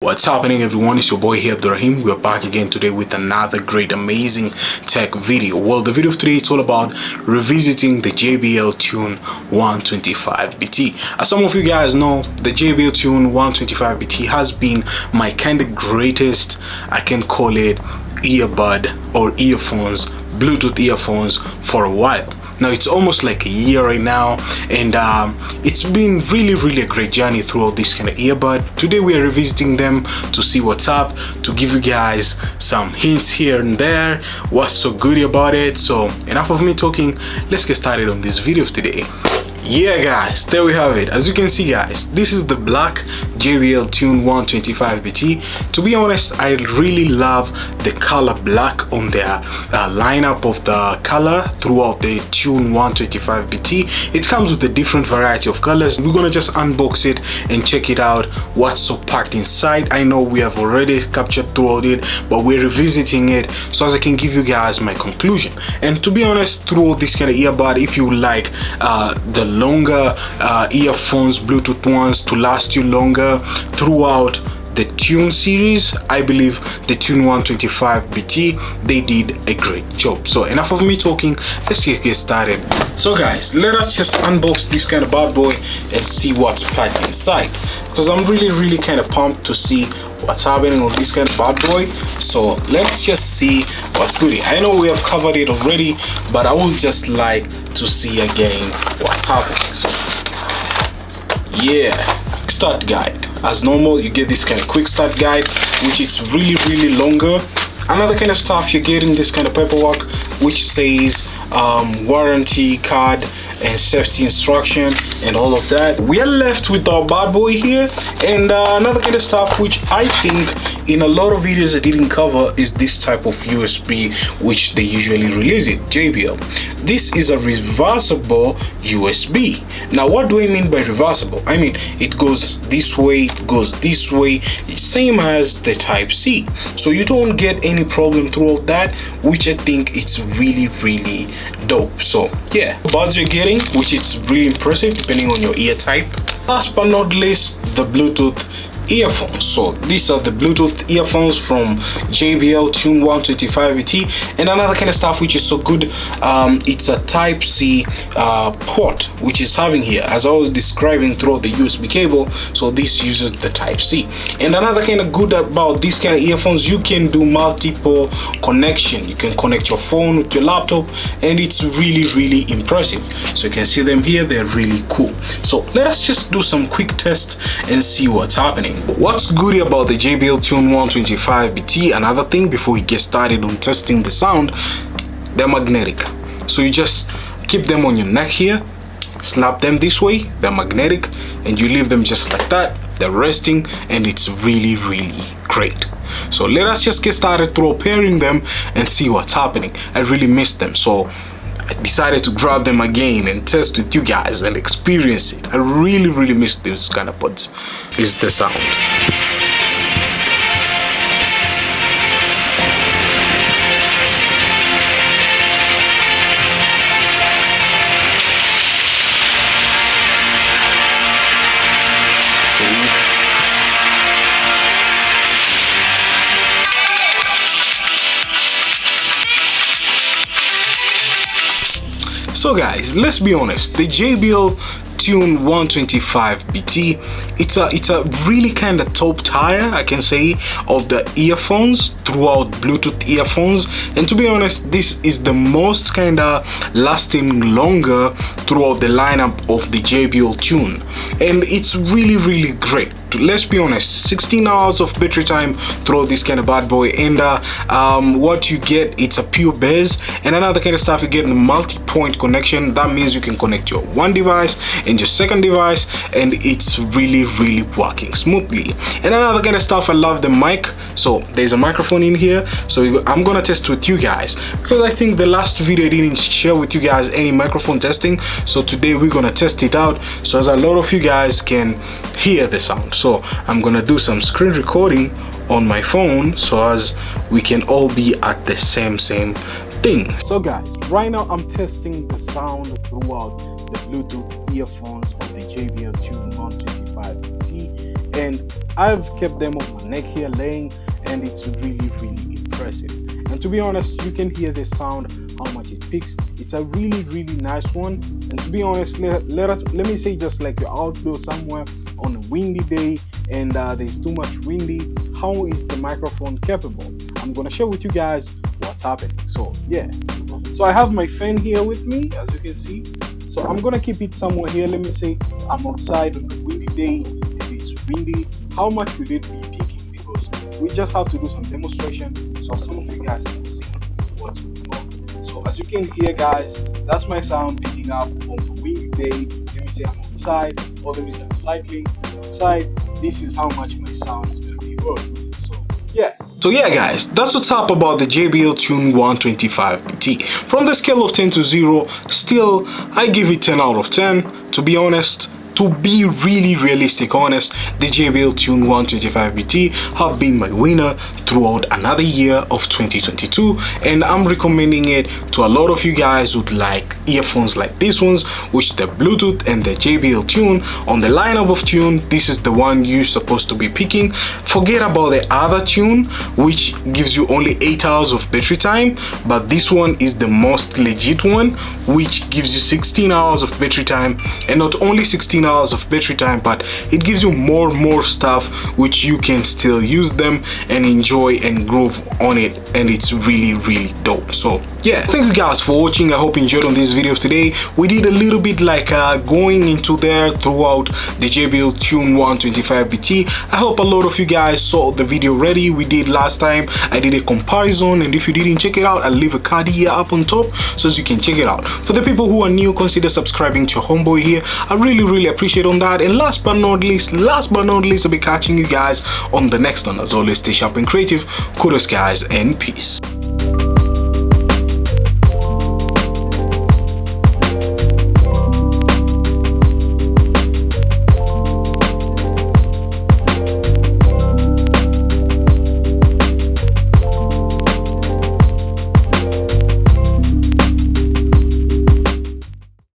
What's happening, everyone? It's your boy here, Abdurrahim. We're back again today with another great, amazing tech video. Well, the video of today is all about revisiting the Jbl Tune 125BT. As some of you guys know, the Jbl Tune 125BT has been my kind of greatest, I can call it, earbud or earphones, Bluetooth earphones for a while. Now it's almost like a year right now, and it's been really a great journey throughout this kind of earbud. Today we are revisiting them to see what's up, to give you guys some hints here and there, what's so good about it. So enough of me talking, let's get started on this video of today. Yeah guys, there we have it. As you can see guys, this is the black Jbl Tune 125BT. To be honest, I really love the color black on their lineup of the color throughout the Tune 125BT. It comes with a different variety of colors. We're gonna just unbox it and check it out, what's so packed inside. I know we have already captured throughout it, but we're revisiting it so as I can give you guys my conclusion. And to be honest, throughout this kind of earbud, if you like the longer earphones, Bluetooth ones, to last you longer throughout the Tune series, I believe the Tune 125BT, they did a great job. So enough of me talking, let's get started. So guys, let us just unbox this kind of bad boy and see what's packed inside, because I'm really kind of pumped to see what's happening on this kind of bad boy. So let's just see what's good. I know we have covered it already, but I would just like to see again what's happening. So yeah, start guide. As normal, you get this kind of quick start guide, which is really longer. Another kind of stuff, you're getting this kind of paperwork which says warranty card and safety instruction and all of that. We are left with our bad boy here, and another kind of stuff which I think in a lot of videos I didn't cover is this type of USB which they usually release it, JBL. This is a reversible USB. Now what do I mean by reversible? I mean it goes this way, it goes this way, same as the type C, so you don't get any problem throughout that, which I think it's really dope. So yeah, buds you're getting, which is really impressive depending on your ear type. Last but not least, the Bluetooth earphones. So these are the Bluetooth earphones from Jbl Tune 125BT. And another kind of stuff which is so good, it's a type C port which is having here, as I was describing throughout the USB cable. So this uses the type C. And another kind of good about these kind of earphones, you can do multiple connection. You can connect your phone with your laptop, and it's really impressive. So you can see them here, they're really cool. So let us just do some quick tests and see what's happening. What's good about the Jbl Tune 125BT, another thing before we get started on testing the sound, they're magnetic. So you just keep them on your neck here, snap them this way, they're magnetic, and you leave them just like that, they're resting, and it's really great. So let us just get started through pairing them and see what's happening. I really missed them, so I decided to grab them again and test with you guys and experience it. I really missed this kind of buds. Is the sound. So guys, let's be honest, the Jbl Tune 125BT, it's a really kind of top tier, I can say, of the earphones throughout Bluetooth earphones. And to be honest, this is the most kind of lasting longer throughout the lineup of the Jbl Tune, and it's really great. Let's be honest, 16 hours of battery time throughout this kind of bad boy, and what you get, it's a pure bass. And another kind of stuff, you get a multi-point connection. That means you can connect your one device and your second device, and it's really working smoothly. And another kind of stuff, I love the mic. So there's a microphone in here, so I'm gonna test with you guys, because I think the last video I didn't share with you guys any microphone testing. So today we're gonna test it out so as a lot of you guys can hear the sound. So I'm gonna do some screen recording on my phone so as we can all be at the same thing. So guys, right now I'm testing the sound throughout the Bluetooth earphones of the Jbl Tune 125BT, and I've kept them on my neck here laying, and it's really impressive. And to be honest, you can hear the sound, how much it picks. It's a really nice one. And to be honest, let me say, just like you're outdoor somewhere on a windy day and there's too much windy, how is the microphone capable? I'm gonna share with you guys what's happening. So yeah, so I have my fan here with me, as you can see. So I'm gonna keep it somewhere here. Let me say I'm outside on a windy day and it's windy. How much will it be picking? Because we just have to do some demonstration so some of you guys can see what's going on. So as you can hear, guys, that's my sound picking up on a windy day. Let me say I'm outside, or let me say I'm cycling outside. This is how much my sound is gonna be heard. So yeah guys, that's what's up about the Jbl Tune 125BT. From the scale of 10 to 0, still I give it 10 out of 10. To be honest, to be really realistic honest, the Jbl Tune 125BT have been my winner throughout another year of 2022, and I'm recommending it to a lot of you guys who'd like earphones like these ones, which the Bluetooth and the Jbl Tune. On the lineup of Tune, this is the one you're supposed to be picking. Forget about the other Tune, which gives you only 8 hours of battery time, but this one is the most legit one, which gives you 16 hours of battery time. And not only 16 hours of battery time, but it gives you more stuff which you can still use them and enjoy and groove on it, and it's really dope. So yeah, thank you guys for watching. I hope you enjoyed on this video of today. We did a little bit like going into there throughout the Jbl Tune 125BT. I hope a lot of you guys saw the video already. We did last time, I did a comparison, and if you didn't check it out, I'll leave a card here up on top so you can check it out. For the people who are new, consider subscribing to homeboy here. I really appreciate on that. And last but not least, I'll be catching you guys on the next one. As always, stay sharp and creative. Kudos guys, and peace.